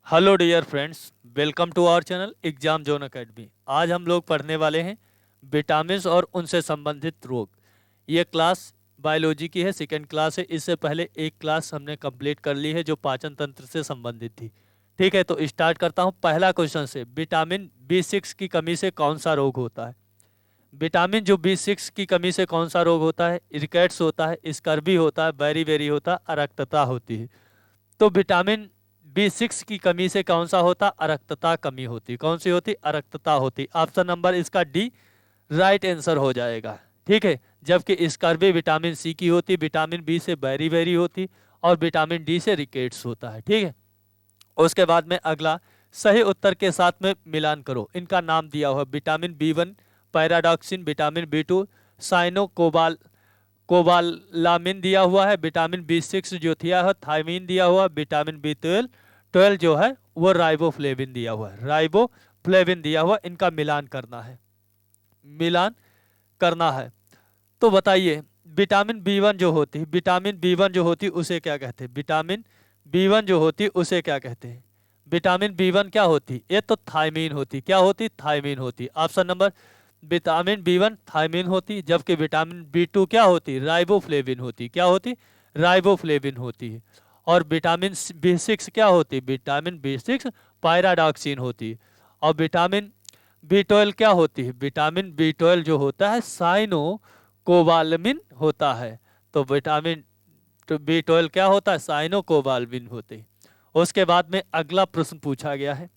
Hello dear friends, welcome to our channel exam zone academy. आज हम लोग पढ़ने वाले हैं विटामिन्स और उनसे संबंधित रोग। ये क्लास बायोलॉजी की है, सेकेंड क्लास है। इससे पहले एक क्लास हमने कंप्लीट कर ली है जो पाचन तंत्र से संबंधित थी। ठीक है, तो स्टार्ट करता हूँ पहला क्वेश्चन से। विटामिन B6 की कमी से कौन सा रोग होता है? विटामिन जो B6 की कमी से कौन सा रोग होता है? रिकेट्स होता है, स्कर्वी होता है, बेरी होता है, अरक्तता होती है। तो विटामिन B6 की कमी से कौन सा होता? अरक्तता कमी होती। कौन सी होती? अरक्तता होती। ऑप्शन नंबर इसका डी राइट आंसर हो जाएगा। ठीक है, जबकि स्कर्वी विटामिन सी की होती, विटामिन बी से बेरी होती, और विटामिन डी से रिकेट्स होता है। ठीक है, उसके बाद में अगला सही उत्तर के साथ में मिलान करो। इनका नाम दिया हुआ vitamin B1 pyridoxine, vitamin B2 cyanocobalamin दिया हुआ है, विटामिन B6 जो दिया है थायमीन दिया हुआ, विटामिन B12 जो है वो राइबोफ्लेविन दिया हुआ है, राइबोफ्लेविन दिया हुआ। इनका मिलान करना है, मिलान करना है। तो बताइए, विटामिन B1 जो होती है, विटामिन B1 जो होती है उसे क्या कहते हैं? विटामिन B1 जो होती है उसे क्या कहते हैं? विटामिन B1 क्या होती? ये तो थायमीन होती। क्या होती? थायमीन होती। Option number vitamin B1 thymine होती, जबकि विटामिन B2 क्या होती? राइबोफ्लेविन होती। क्या होती? राइबोफ्लेविन होती है। और विटामिन B6 क्या होती? विटामिन B6 पायराडॉक्सिन होती। और विटामिन B12 क्या होती है? विटामिन B12 जो होता है साइनो कोबालमिन होता है। तो विटामिन B12 क्या होता है? साइनो कोबालमिन होते हैं। उसके बाद में अगला प्रश्न पूछा गया है,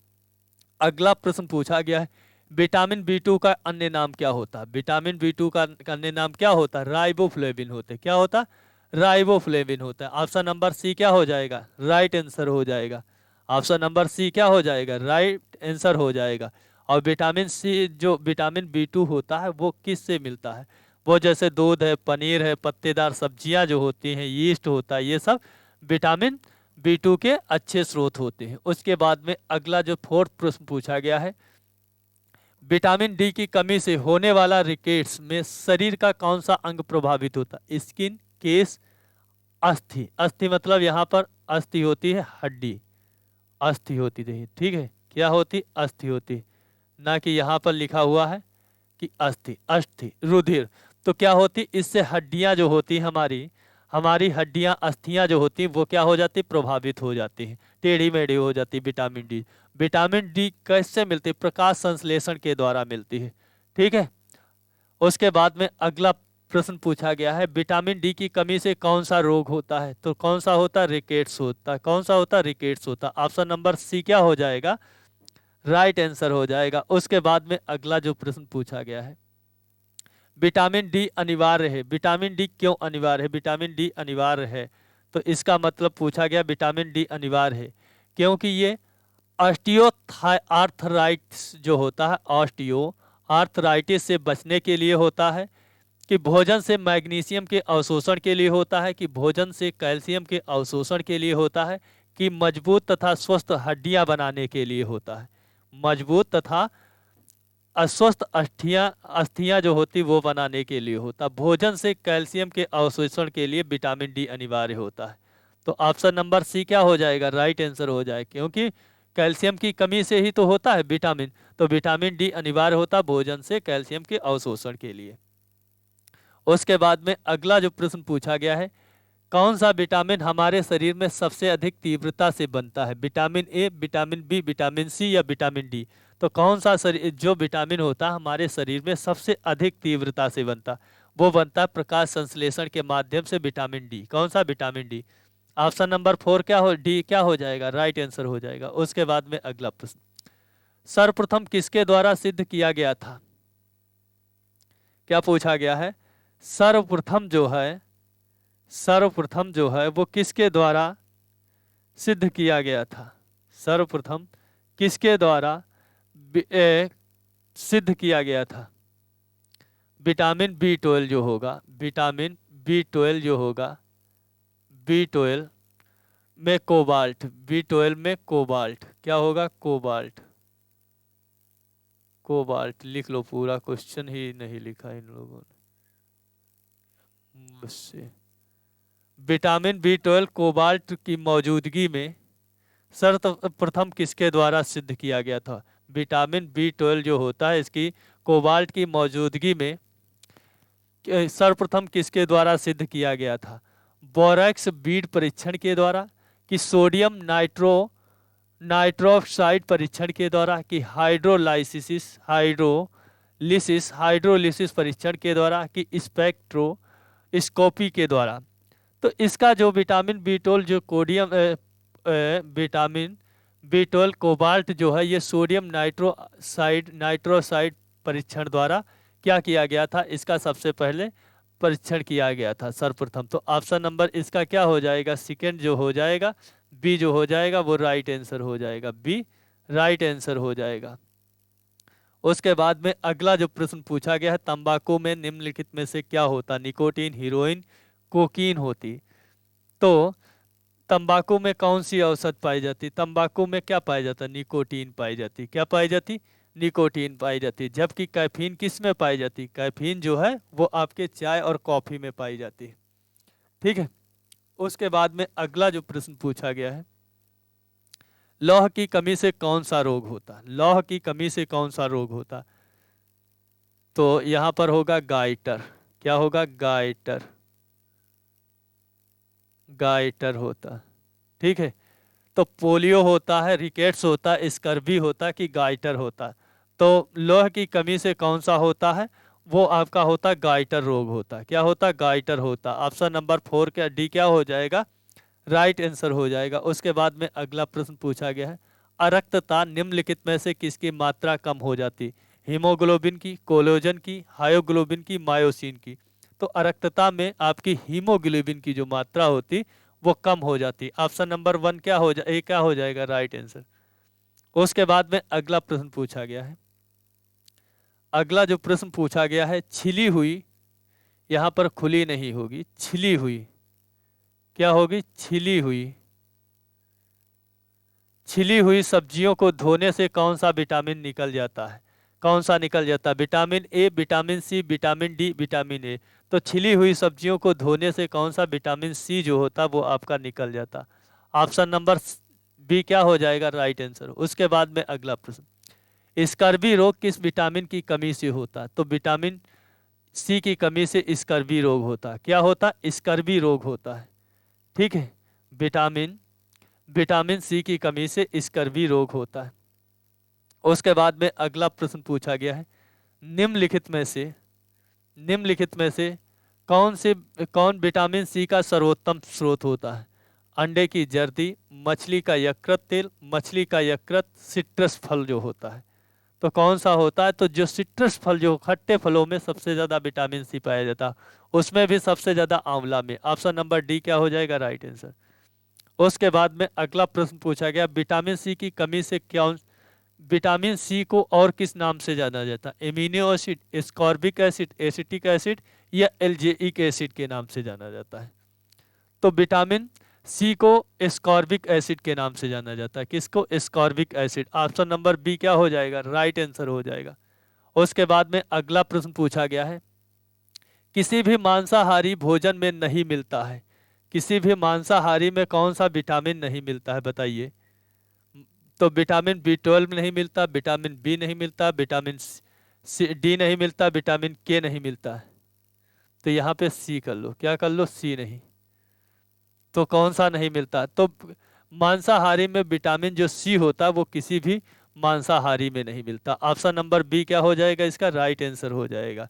अगला प्रश्न पूछा गया है विटामिन B2 का अन्य नाम क्या होता है? विटामिन B2 का अन्य नाम क्या होता है? राइबोफ्लेविन होते। क्या होता? राइबोफ्लेविन होता है। ऑप्शन नंबर सी क्या हो जाएगा? राइट आंसर हो जाएगा। ऑप्शन नंबर सी क्या हो जाएगा? राइट आंसर हो जाएगा। और विटामिन सी जो विटामिन B2 होता है वो किस से मिलता है? वो जैसे दूध है, पनीर है, पत्तेदार सब्जियां जो होती हैं, यीस्ट होता है, ये सब विटामिन B2 के अच्छे स्रोत होते हैं। उसके बाद में अगला जो फोर्थ प्रश्न पूछा गया है, विटामिन डी की कमी से होने वाला रिकेट्स में शरीर का कौन सा अंग प्रभावित होता है? स्किन, केस, अस्थि। अस्थि मतलब यहाँ पर अस्थि होती है हड्डी, अस्थि होती है। ठीक है, क्या होती? अस्थि होती, ना कि यहाँ पर लिखा हुआ है कि अस्थि। अस्थि रुधिर। तो क्या होती? इससे हड्डियां जो होती हमारी हमारी हड्डियां, अस्थियां जो होती वो क्या हो जाती? प्रभावित हो जाती हैं, टेढ़ी मेढ़ी हो जाती। विटामिन डी, विटामिन डी कैसे मिलती? प्रकाश संश्लेषण के द्वारा मिलती है। ठीक है, उसके बाद में अगला प्रश्न पूछा गया है विटामिन डी की कमी से कौन सा रोग होता है? तो कौन सा होता? रिकेट्स होता। कौन सा होता? रिकेट्स होता। ऑप्शन नंबर सी क्या हो जाएगा? राइट आंसर हो जाएगा। उसके बाद में अगला जो प्रश्न पूछा गया है, विटामिन डी अनिवार्य है। विटामिन डी क्यों अनिवार्य है? विटामिन डी अनिवार्य है तो इसका मतलब पूछा गया विटामिन डी अनिवार्य है क्योंकि ये ऑस्टियोआर्थराइटिस जो होता है, ऑस्टियो आर्थराइटिस से बचने के लिए होता है, कि भोजन से मैग्नीशियम के अवशोषण के लिए होता है, कि भोजन से कैल्शियम के अवशोषण के लिए होता है, कि मजबूत तथा स्वस्थ हड्डियां बनाने के लिए होता है। मजबूत तथा अस्वस्थ अस्थियां अस्थियां जो होती वो बनाने के लिए होता। भोजन से कैल्शियम के अवशोषण के लिए विटामिन डी अनिवार्य होता है। तो ऑप्शन नंबर सी क्या हो जाएगा? राइट आंसर हो जाए, क्योंकि कैल्शियम की कमी से ही तो होता है विटामिन। तो विटामिन डी अनिवार्य होता भोजन से कैल्शियम के अवशोषण के लिए। उसके बाद में अगला जो प्रश्न पूछा गया है, कौन सा विटामिन हमारे शरीर में सबसे अधिक तीव्रता से बनता है? Vitamin A, vitamin B, vitamin C या विटामिन डी? तो कौन सा शरीर जो विटामिन होता है हमारे शरीर में सबसे अधिक तीव्रता से बनता? वो बनता है प्रकाश संश्लेषण के माध्यम से विटामिन डी। कौन सा? Vitamin D. Option number four क्या हो? डी क्या हो जाएगा? राइट आंसर हो जाएगा। उसके बाद में अगला प्रश्न, सर्वप्रथम किसके द्वारा सिद्ध किया गया था? क्या पूछा गया है? सर्वप्रथम जो है, सर्वप्रथम जो है वो किसके द्वारा सिद्ध किया गया था? सर्वप्रथम किसके द्वारा सिद्ध किया गया था? विटामिन B12 जो होगा, विटामिन B12 जो होगा, B12 में कोबाल्ट, B12 में कोबाल्ट क्या होगा? कोबाल्ट। कोबाल्ट लिख लो, पूरा क्वेश्चन ही नहीं लिखा इन लोगों ने मुझसे। विटामिन B12 कोबाल्ट की मौजूदगी में सर्वप्रथम किसके द्वारा सिद्ध किया गया था? विटामिन B12 जो होता है इसकी कोबाल्ट की मौजूदगी में सर्वप्रथम किसके द्वारा सिद्ध किया गया था? बोरैक्स बीड परीक्षण के द्वारा, कि सोडियम नाइट्रोक्साइड परीक्षण के द्वारा, कि हाइड्रोलिसिस परीक्षण के द्वारा, कि स्पेक्ट्रोस्कोपी के द्वारा। तो इसका जो विटामिन B12 जो विटामिन B12 कोबाल्ट जो है ये सोडियम नाइट्रोसाइड परीक्षण द्वारा क्या किया गया था? इसका सबसे पहले परीक्षण किया गया था सर्वप्रथम। तो ऑप्शन नंबर इसका क्या हो जाएगा? सेकंड जो हो जाएगा, बी जो हो जाएगा वो राइट आंसर हो जाएगा, बी राइट आंसर हो जाएगा। उसके बाद में अगला जो प्रश्न पूछा गया है, तंबाकू में निम्नलिखित में से क्या होता? निकोटीन, हीरोइन, कोकीन होती। तो तंबाकू में कौन सी औषध पाई जाती? तंबाकू में क्या पाया जाता? निकोटीन पाई जाती। क्या पाई जाती? निकोटीन पाई जाती। जबकि कैफीन किस में पाई जाती? कैफीन जो है वो आपके चाय और कॉफी में पाई जाती है। ठीक है। उसके बाद में अगला जो प्रश्न पूछा गया है, लौह की कमी से कौन सा रोग होता? लौह की कमी से कौन सा रोग होता? तो यहां पर होगा गाइटर। क्या होगा? गाइटर, गाइटर होता। ठीक है। तो पोलियो होता है, रिकेट्स होता है, स्कर्वी होता है, कि गाइटर होता? तो लौह की कमी से कौन सा होता है? वो आपका होता गाइटर रोग होता। क्या होता? गाइटर होता। ऑप्शन नंबर 4 क्या डी क्या हो जाएगा? राइट आंसर हो जाएगा। उसके बाद में अगला प्रश्न पूछा गया है, अरक्तता निम्नलिखित में से किसकी मात्रा कम हो जाती? हीमोग्लोबिन की, कोलेजन की, हायोग्लोबिन की, मायोसिन की? तो अरक्तता में आपकी हीमोग्लोबिन की जो मात्रा होती वो कम हो जाती। ऑप्शन नंबर 1 क्या हो जाए? क्या हो जाएगा? Right answer. उसके बाद में अगला प्रश्न पूछा गया है, अगला जो प्रश्न पूछा गया है, छिली हुई, यहां पर खुली नहीं होगी, छिली हुई, क्या होगी? छिली हुई, छिली हुई सब्जियों को धोने से कौन सा विटामिन निकल जाता है? कौन सा निकल जाता है? Vitamin A, vitamin C, vitamin D, vitamin A? तो छिली हुई सब्जियों को धोने से कौन सा विटामिन सी जो होता वो आपका निकल जाता? ऑप्शन नंबर बी क्या हो जाएगा? Right answer. उसके बाद में अगला प्रश्न, स्कर्वी रोग किस विटामिन की कमी से होता? तो विटामिन सी की कमी से स्कर्वी रोग होता। क्या होता? स्कर्वी रोग होता है। ठीक है। विटामिन सी की कमी से स्कर्वी रोग होता है। उसके बाद में अगला प्रश्न पूछा गया है, निम्नलिखित में से कौन विटामिन सी का सर्वोत्तम स्रोत होता है? अंडे की जर्दी, मछली का यकृत तेल, मछली का यकृत, सिट्रस फल जो होता है? तो कौन सा होता है? तो जो सिट्रस फल जो खट्टे फलों में सबसे ज्यादा विटामिन सी पाया जाता है, उसमें भी सबसे ज्यादा आंवला में। ऑप्शन नंबर डी क्या हो जाएगा? Right answer. उसके बाद में अगला प्रश्न पूछा गया, विटामिन सी की कमी से क्या, विटामिन सी को और किस नाम से जाना जाता है? Amino acid, ascorbic acid, acetic acid, या एल्जेइक एसिड के नाम से जाना जाता है? तो विटामिन सी को एस्कॉर्बिक एसिड के नाम से जाना जाता है। किसको? Ascorbic acid. Option number B क्या हो जाएगा? राइट आंसर हो जाएगा। उसके बाद में अगला प्रश्न पूछा गया है, किसी भी मांसाहारी भोजन में नहीं मिलता है, किसी भी मांसाहारी में कौन सा विटामिन नहीं मिलता है? बताइए। तो विटामिन B12 नहीं मिलता, विटामिन बी नहीं मिलता, विटामिन डी नहीं मिलता, विटामिन के नहीं मिलता है। तो यहाँ पे सी कर लो। क्या कर लो? सी नहीं। तो कौन सा नहीं मिलता? तो मांसाहारी में विटामिन जो सी होता है वो किसी भी मांसाहारी में नहीं मिलता। ऑप्शन नंबर बी क्या हो जाएगा? इसका राइट आंसर हो जाएगा।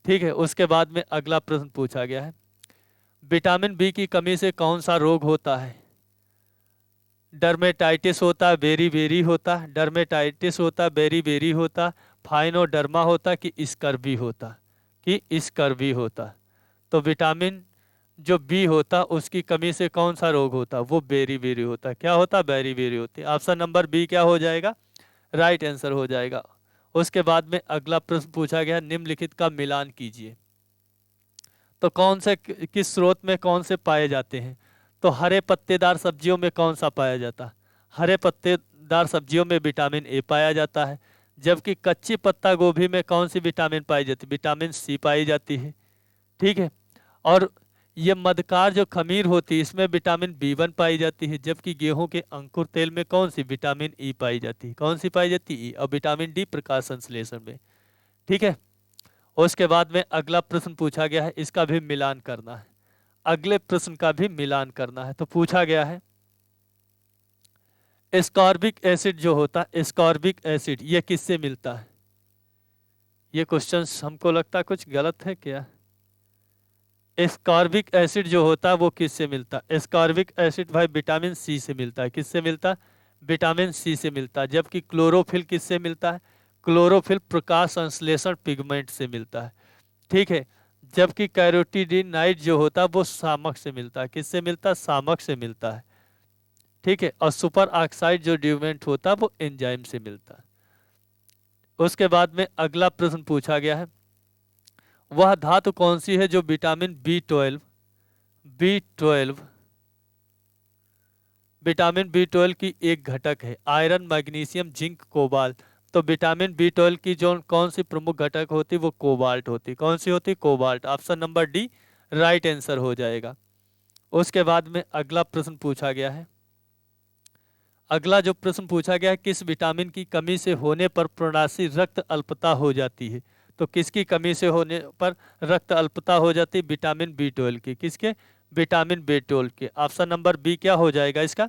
ठीक है। उसके बाद में अगला प्रश्न पूछा गया है, विटामिन बी की कमी से कौन सा रोग होता है? डर्मेटाइटिस होता, बेरी बेरी होता, डर्मेटाइटिस होता, बेरी बेरी होता, फाइनोडर्मा होता, कि स्कर्वी होता? कि स्कर्वी होता। तो विटामिन जो बी होता उसकी कमी से कौन सा रोग होता? वो बेरी बेरी होता। क्या होता? बेरी बेरी होती। ऑप्शन नंबर बी क्या हो जाएगा? राइट आंसर हो जाएगा। उसके बाद में अगला प्रश्न पूछा गया, निम्नलिखित का मिलान कीजिए। तो कौन से किस स्रोत में कौन से पाए जाते हैं? तो हरे पत्तेदार सब्जियों में कौन सा पाया जाता है? हरे पत्तेदार सब्जियों में विटामिन ए पाया जाता है। जबकि कच्ची पत्ता गोभी में कौन सी विटामिन पाई जाती है? विटामिन सी पाई जाती है। ठीक है। और ये मधकार जो खमीर होती है इसमें विटामिन B1 पाई जाती है, जबकि गेहूं के अंकुर तेल में कौन सी विटामिन ई पाई जाती है, कौन सी पाई जाती है ई, और विटामिन डी प्रकाश संश्लेषण में। ठीक है। उसके बाद में अगला प्रश्न पूछा गया है, इसका भी मिलान करना है, अगले प्रश्न का भी मिलान करना है। तो पूछा गया है एस्कॉर्बिक एसिड जो होता है, एस्कॉर्बिक एसिड ये किससे मिलता है। ये क्वेश्चन हमको लगता है कुछ गलत है क्या। एस्कॉर्बिक एसिड जो होता है वो किससे मिलता है, एस्कॉर्बिक एसिड भाई विटामिन सी से मिलता है। किससे मिलता है, विटामिन सी से मिलता है। जबकि क्लोरोफिल किससे मिलता है, क्लोरोफिल प्रकाश संश्लेषण पिगमेंट से मिलता है। ठीक है। जबकि कैरोटीनाइड जो होता है वो शामक से मिलता है। किससे मिलता है, शामक से मिलता है। ठीक है। और सुपर ऑक्साइड जो ड्यूमेंट होता है वो एंजाइम से मिलता है। उसके बाद में अगला प्रश्न पूछा गया है, वह धातु कौन सी है जो vitamin B twelve vitamin B twelve की एक घटक है। Iron, magnesium, zinc, cobalt. तो विटामिन बी ट्वेल्व की जो कौन सी प्रमुख घटक होती वो कोबाल्ट होती। कौन सी होती, cobalt. Option number D right answer हो जाएगा। उसके बाद में अगला प्रश्न पूछा गया है, अगला जो प्रश्न पूछा गया है, किस विटामिन की कमी से होने पर प्रणाशी रक्त अल्पता हो जाती है। तो किसकी कमी से होने पर रक्त अल्पता हो जाती है, विटामिन बी ट्वेल्व की। किसके, विटामिन बी ट्वेल्व के। ऑप्शन नंबर बी क्या हो जाएगा इसका,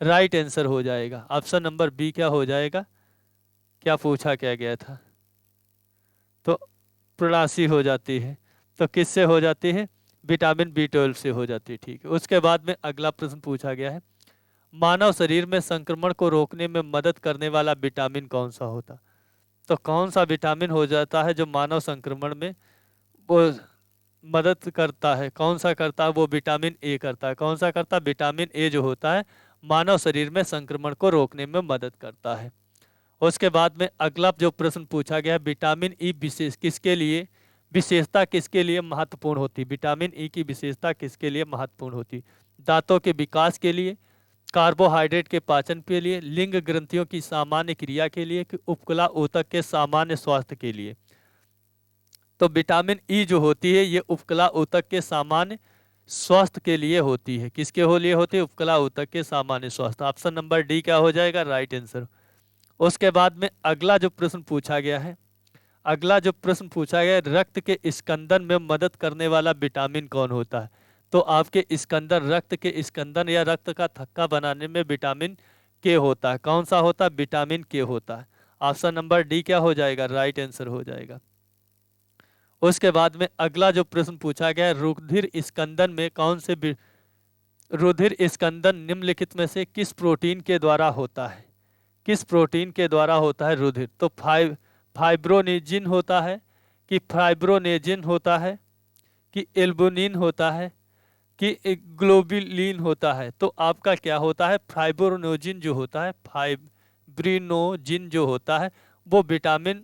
राइट आंसर हो जाएगा। ऑप्शन नंबर बी क्या हो जाएगा, क्या पूछा क्या गया था, तो प्रणाशी हो जाती है। तो किससे हो जाती है, विटामिन बी ट्वेल्व से हो जाती है। ठीक है। उसके बाद में अगला प्रश्न पूछा गया है, मानव शरीर में संक्रमण को रोकने में मदद करने वाला विटामिन कौन सा होता। तो कौन सा विटामिन हो जाता है जो मानव संक्रमण में वो मदद करता है, कौन सा करता है, वो विटामिन ए करता है। कौन सा करता है, विटामिन ए जो होता है मानव शरीर में संक्रमण को रोकने में मदद करता है। उसके बाद में अगला जो प्रश्न पूछा गया है, विटामिन ई विशेष किसके लिए, विशेषता किसके लिए महत्वपूर्ण होती, विटामिन ई की विशेषता किसके लिए महत्वपूर्ण होती, दांतों के विकास के लिए, कार्बोहाइड्रेट के पाचन के लिए, लिंग ग्रंथियों की सामान्य क्रिया के लिए, कि उपकला ऊतक के सामान्य स्वास्थ्य के लिए। तो विटामिन ई जो होती है ये उपकला ऊतक के सामान्य स्वास्थ्य के लिए होती है। किसके हो लिए होती है, उपकला ऊतक के सामान्य स्वास्थ्य। ऑप्शन नंबर डी क्या हो जाएगा, राइट आंसर। उसके बाद में अगला जो प्रश्न पूछा गया है, अगला जो प्रश्न पूछा गया है, रक्त के स्कंदन में मदद करने वाला विटामिन कौन होता है। तो आपके स्कंदन, रक्त के स्कंदन या रक्त का थक्का बनाने में विटामिन के होता है। कौन सा होता है, विटामिन के होता है। ऑप्शन नंबर डी क्या हो जाएगा, राइट आंसर हो जाएगा। उसके बाद में अगला जो प्रश्न पूछा गया है, रुधिर स्कंदन में कौन से रुधिर स्कंदन निम्नलिखित में से किस प्रोटीन के द्वारा होता है, किस प्रोटीन के द्वारा होता है रुधिर। तो फाइब्रोनेजिन होता है, कि फाइब्रोनेजिन होता है, कि एल्बुमिन होता है, कि ग्लोबुलिन होता है। तो आपका क्या होता है, फाइब्रोनोजिन जो होता है, फाइब्रिनोजिन जो होता है वो विटामिन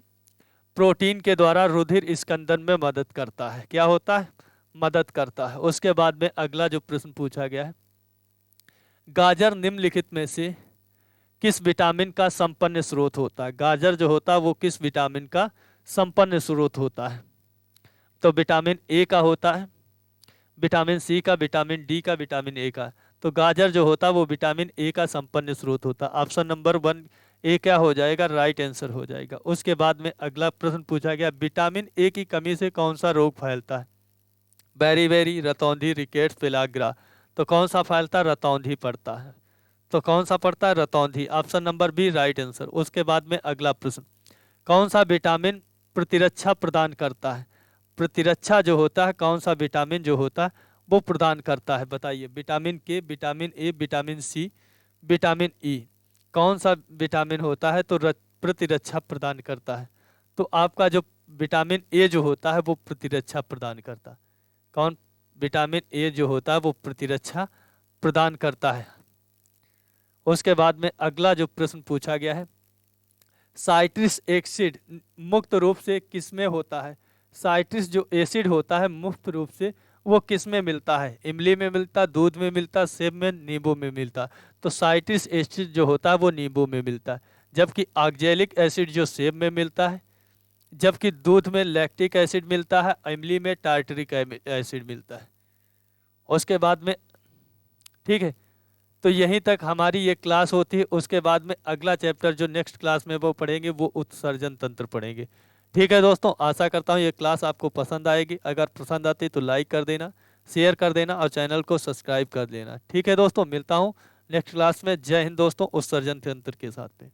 प्रोटीन के द्वारा रुधिर स्कंदन में मदद करता है। क्या होता है, मदद करता है। उसके बाद में अगला जो प्रश्न पूछा गया है, गाजर निम्नलिखित में से किस विटामिन का संपन्न स्रोत होता है। गाजर जो होता है वो किस विटामिन का संपन्न स्रोत होता है। तो विटामिन ए का होता है, विटामिन सी का, विटामिन डी का, विटामिन ए का। तो गाजर जो होता है वो विटामिन ए का संपन्न स्रोत होता है। ऑप्शन नंबर वन ए क्या हो जाएगा, राइट आंसर हो जाएगा। उसके बाद में अगला प्रश्न पूछा गया, विटामिन ए की कमी से कौन सा रोग फैलता है। बेरी, रतौंधी, रिकेट्स, पेलाग्रा। तो कौन सा फैलता है, रतौंधी पड़ता है। तो कौन सा पड़ता है, रतौंधी। Option number B right answer. उसके बाद में अगला प्रश्न, कौन सा विटामिन प्रतिरक्षा प्रदान करता है। प्रतिरक्षा जो होता है, कौन सा विटामिन जो होता है वो प्रदान करता है, बताइए। Vitamin K, vitamin A, vitamin C, vitamin E, कौन सा विटामिन होता है तो प्रतिरक्षा प्रदान करता है। तो आपका जो विटामिन ए जो होता है वो प्रतिरक्षा प्रदान करता है। कौन, विटामिन ए जो होता है वो प्रतिरक्षा प्रदान करता है। उसके बाद में अगला जो प्रश्न पूछा गया है, साइट्रिस एसिड मुक्त रूप से किसमें होता है। साइट्रिस जो एसिड होता है मुक्त रूप से वो किस में मिलता है, इमली में मिलता, दूध में मिलता, सेब में, नींबू में मिलता। तो साइट्रिस एसिड जो होता है वो नींबू में मिलता है, जबकि ऑक्जेलिक एसिड जो सेब में मिलता है, जबकि दूध में लैक्टिक एसिड मिलता है, इमली में टार्टरिक एसिड मिलता है। उसके बाद में, ठीक है, तो यहीं तक हमारी ये क्लास होती है। उसके बाद में अगला चैप्टर जो नेक्स्ट क्लास में वो पढ़ेंगे, वो उत्सर्जन तंत्र पढ़ेंगे। ठीक है दोस्तों, आशा करता हूँ ये क्लास आपको पसंद आएगी। अगर पसंद आती तो लाइक कर देना, शेयर कर देना और चैनल को सब्सक्राइब कर लेना। ठीक है दोस्तों, मिलता हूँ नेक्स्ट क्लास में। जय हिंद दोस्तों, उत्सर्जन तंत्र के साथ में।